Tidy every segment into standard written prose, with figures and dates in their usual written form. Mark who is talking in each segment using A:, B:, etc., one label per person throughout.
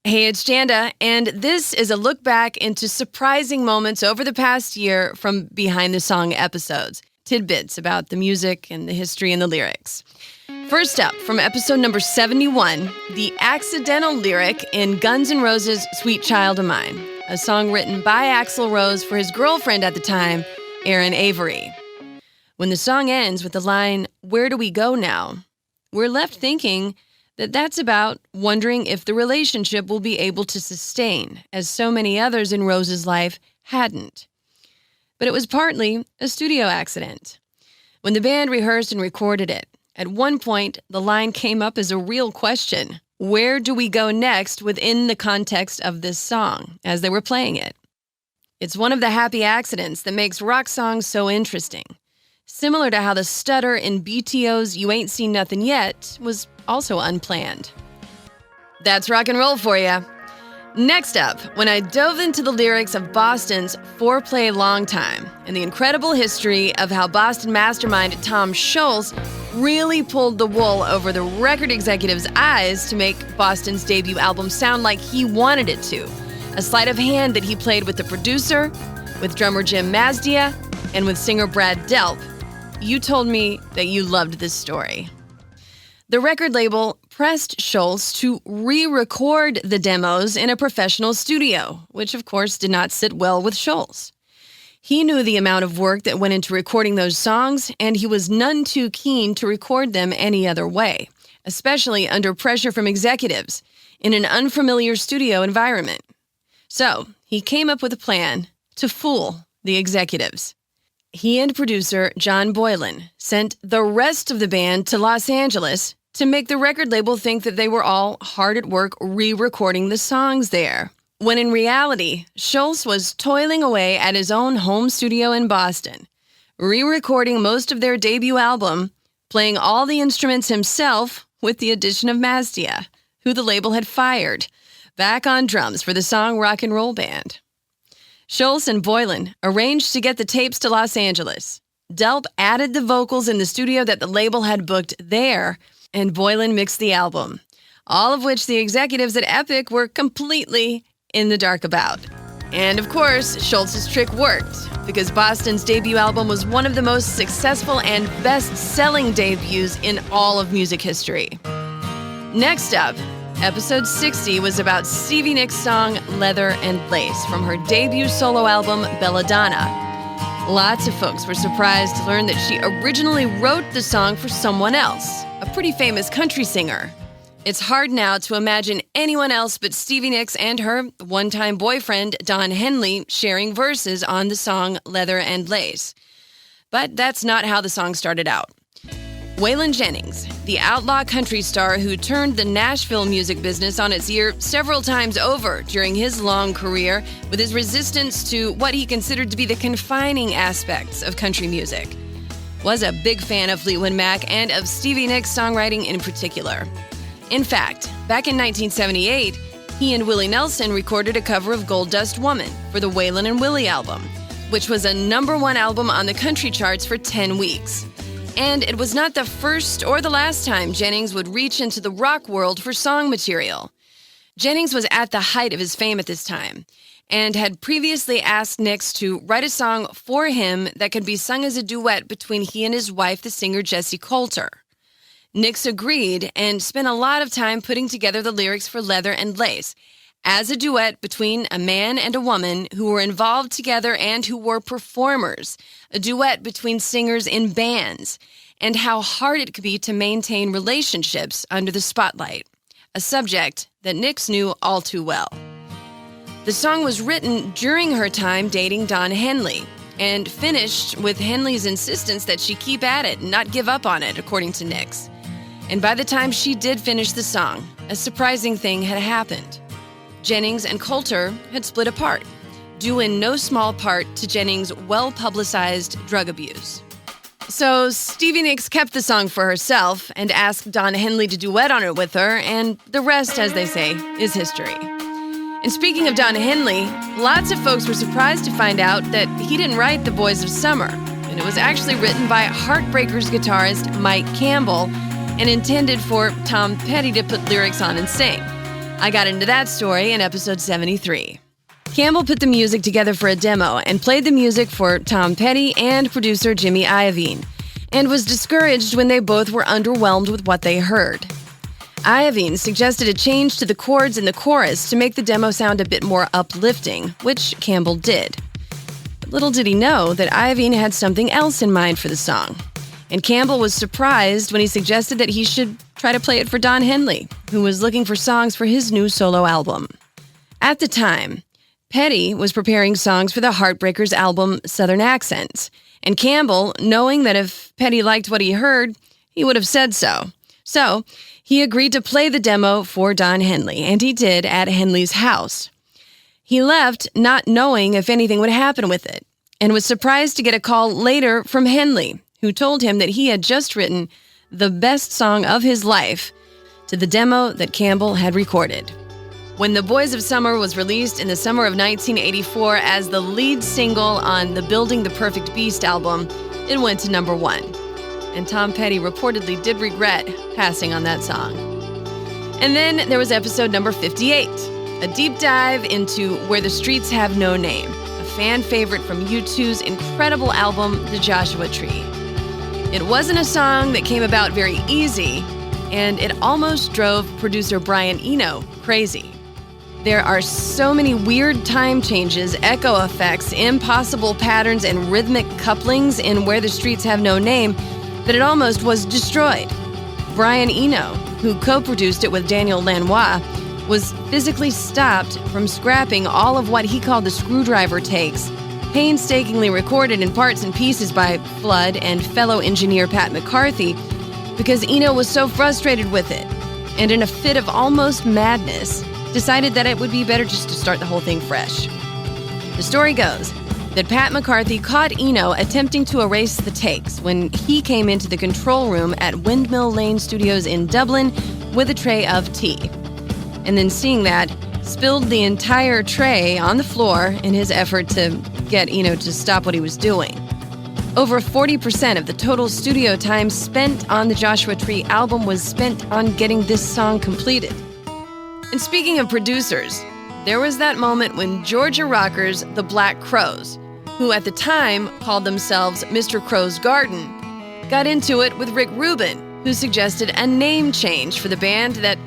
A: Hey, it's Janda, and this is a look back into surprising moments over the past year from Behind the Song episodes, tidbits about the music and the history and the lyrics. First up, from episode number 71, the accidental lyric in Guns N' Roses' Sweet Child of Mine, a song written by Axl Rose for his girlfriend at the time, Erin Avery. When the song ends with the line, "Where do we go now?" we're left thinking that's about wondering if the relationship will be able to sustain, as so many others in Rose's life hadn't. But it was partly a studio accident. When the band rehearsed and recorded it, at one point, the line came up as a real question. Where do we go next within the context of this song as they were playing it? It's one of the happy accidents that makes rock songs so interesting. Similar to how the stutter in BTO's You Ain't Seen Nothing Yet was also unplanned. That's rock and roll for you. Next up, when I dove into the lyrics of Boston's Foreplay Long Time and the incredible history of how Boston mastermind Tom Scholz really pulled the wool over the record executive's eyes to make Boston's debut album sound like he wanted it to, a sleight of hand that he played with the producer, with drummer Jim Mazdia, and with singer Brad Delp, you told me that you loved this story. The record label pressed Scholz to re-record the demos in a professional studio, which of course did not sit well with Scholz. He knew the amount of work that went into recording those songs, and he was none too keen to record them any other way, especially under pressure from executives in an unfamiliar studio environment. So he came up with a plan to fool the executives. He and producer John Boylan sent the rest of the band to Los Angeles to make the record label think that they were all hard at work re-recording the songs there, when in reality, Scholz was toiling away at his own home studio in Boston, re-recording most of their debut album, playing all the instruments himself with the addition of Mazdia, who the label had fired, back on drums for the song Rock and Roll Band. Scholz and Boylan arranged to get the tapes to Los Angeles. Delp added the vocals in the studio that the label had booked there, and Boylan mixed the album, all of which the executives at Epic were completely in the dark about. And of course, Scholz's trick worked, because Boston's debut album was one of the most successful and best-selling debuts in all of music history. Next up, episode 60 was about Stevie Nicks' song Leather and Lace from her debut solo album Belladonna. Lots of folks were surprised to learn that she originally wrote the song for someone else, a pretty famous country singer. It's hard now to imagine anyone else but Stevie Nicks and her one-time boyfriend Don Henley sharing verses on the song Leather and Lace. But that's not how the song started out. Waylon Jennings, the outlaw country star who turned the Nashville music business on its ear several times over during his long career with his resistance to what he considered to be the confining aspects of country music, was a big fan of Fleetwood Mac and of Stevie Nicks' songwriting in particular. In fact, back in 1978, he and Willie Nelson recorded a cover of Gold Dust Woman for the Waylon and Willie album, which was a #1 album on the country charts for 10 weeks. And it was not the first or the last time Jennings would reach into the rock world for song material. Jennings was at the height of his fame at this time, and had previously asked Nicks to write a song for him that could be sung as a duet between he and his wife, the singer Jessi Colter. Nicks agreed and spent a lot of time putting together the lyrics for Leather and Lace as a duet between a man and a woman who were involved together and who were performers, a duet between singers in bands, and how hard it could be to maintain relationships under the spotlight, a subject that Nicks knew all too well. The song was written during her time dating Don Henley, and finished with Henley's insistence that she keep at it and not give up on it, according to Nicks. And by the time she did finish the song, a surprising thing had happened. Jennings and Colter had split apart, due in no small part to Jennings' well-publicized drug abuse. So Stevie Nicks kept the song for herself and asked Don Henley to duet on it with her, and the rest, as they say, is history. And speaking of Don Henley, lots of folks were surprised to find out that he didn't write The Boys of Summer, and it was actually written by Heartbreakers guitarist Mike Campbell and intended for Tom Petty to put lyrics on and sing. I got into that story in episode 73. Campbell put the music together for a demo and played the music for Tom Petty and producer Jimmy Iovine, and was discouraged when they both were underwhelmed with what they heard. Iovine suggested a change to the chords in the chorus to make the demo sound a bit more uplifting, which Campbell did. But little did he know that Iovine had something else in mind for the song, and Campbell was surprised when he suggested that he should try to play it for Don Henley, who was looking for songs for his new solo album. At the time, Petty was preparing songs for the Heartbreakers album Southern Accents, and Campbell, knowing that if Petty liked what he heard, he would have said so. So, he agreed to play the demo for Don Henley, and he did at Henley's house. He left not knowing if anything would happen with it, and was surprised to get a call later from Henley, who told him that he had just written the best song of his life to the demo that Campbell had recorded. When The Boys of Summer was released in the summer of 1984 as the lead single on the Building the Perfect Beast album, it went to number 1. And Tom Petty reportedly did regret passing on that song. And then there was episode number 58, a deep dive into Where the Streets Have No Name, a fan favorite from U2's incredible album, The Joshua Tree. It wasn't a song that came about very easy, and it almost drove producer Brian Eno crazy. There are so many weird time changes, echo effects, impossible patterns, and rhythmic couplings in Where the Streets Have No Name that it almost was destroyed. Brian Eno, who co-produced it with Daniel Lanois, was physically stopped from scrapping all of what he called the screwdriver takes, painstakingly recorded in parts and pieces by Flood and fellow engineer Pat McCarthy, because Eno was so frustrated with it, and in a fit of almost madness, decided that it would be better just to start the whole thing fresh. The story goes that Pat McCarthy caught Eno attempting to erase the takes when he came into the control room at Windmill Lane Studios in Dublin with a tray of tea. And then seeing that, spilled the entire tray on the floor in his effort to get Eno to stop what he was doing. Over 40% of the total studio time spent on the Joshua Tree album was spent on getting this song completed. And speaking of producers, there was that moment when Georgia rockers The Black Crowes, who at the time called themselves Mr. Crow's Garden, got into it with Rick Rubin, who suggested a name change for the band that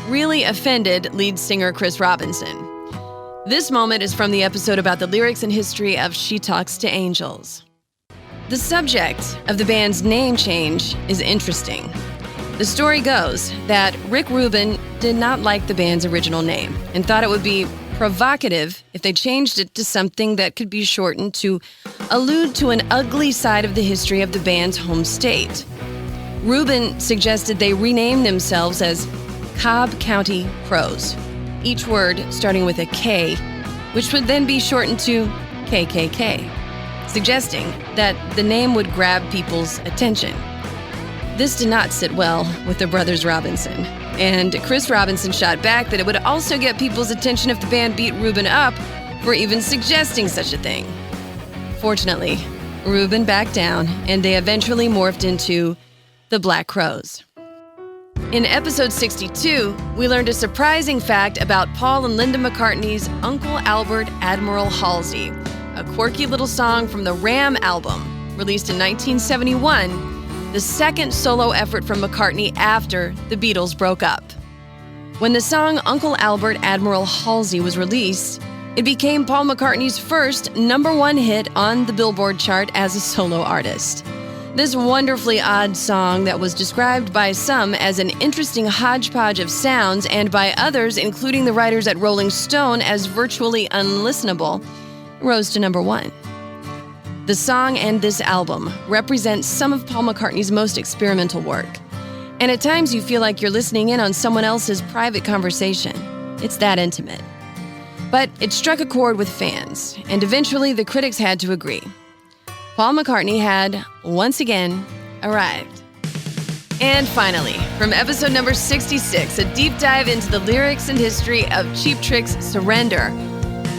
A: really offended lead singer Chris Robinson. This moment is from the episode about the lyrics and history of She Talks to Angels. The subject of the band's name change is interesting. The story goes that Rick Rubin did not like the band's original name and thought it would be provocative if they changed it to something that could be shortened to allude to an ugly side of the history of the band's home state. Rubin suggested they rename themselves as Cobb County Crows, each word starting with a K, which would then be shortened to KKK, suggesting that the name would grab people's attention. This did not sit well with the brothers Robinson, and Chris Robinson shot back that it would also get people's attention if the band beat Rubin up for even suggesting such a thing. Fortunately, Rubin backed down, and they eventually morphed into the Black Crowes. In episode 62, we learned a surprising fact about Paul and Linda McCartney's Uncle Albert Admiral Halsey, a quirky little song from the Ram album, released in 1971, the second solo effort from McCartney after the Beatles broke up. When the song Uncle Albert Admiral Halsey was released, it became Paul McCartney's first #1 hit on the Billboard chart as a solo artist. This wonderfully odd song that was described by some as an interesting hodgepodge of sounds and by others, including the writers at Rolling Stone, as virtually unlistenable, rose to #1. The song and this album represent some of Paul McCartney's most experimental work. And at times you feel like you're listening in on someone else's private conversation. It's that intimate. But it struck a chord with fans, and eventually the critics had to agree. Paul McCartney had, once again, arrived. And finally, from episode number 66, a deep dive into the lyrics and history of Cheap Trick's Surrender.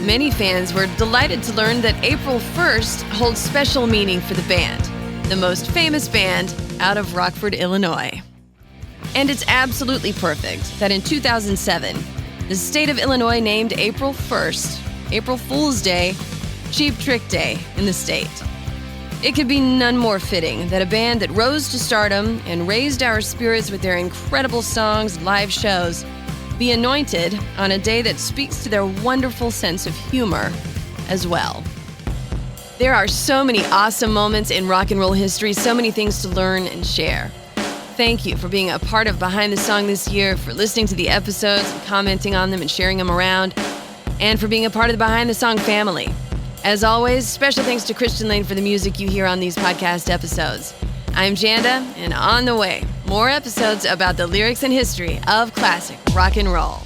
A: Many fans were delighted to learn that April 1st holds special meaning for the band, the most famous band out of Rockford, Illinois. And it's absolutely perfect that in 2007, The state of Illinois named April 1st, April Fool's Day, Cheap Trick Day in the state. It could be none more fitting that a band that rose to stardom and raised our spirits with their incredible songs and live shows be anointed on a day that speaks to their wonderful sense of humor as well. There are so many awesome moments in rock and roll history, so many things to learn and share. Thank you for being a part of Behind the Song this year, for listening to the episodes and commenting on them and sharing them around, and for being a part of the Behind the Song family. As always, special thanks to Christian Lane for the music you hear on these podcast episodes. I'm Janda, and on the way, more episodes about the lyrics and history of classic rock and roll.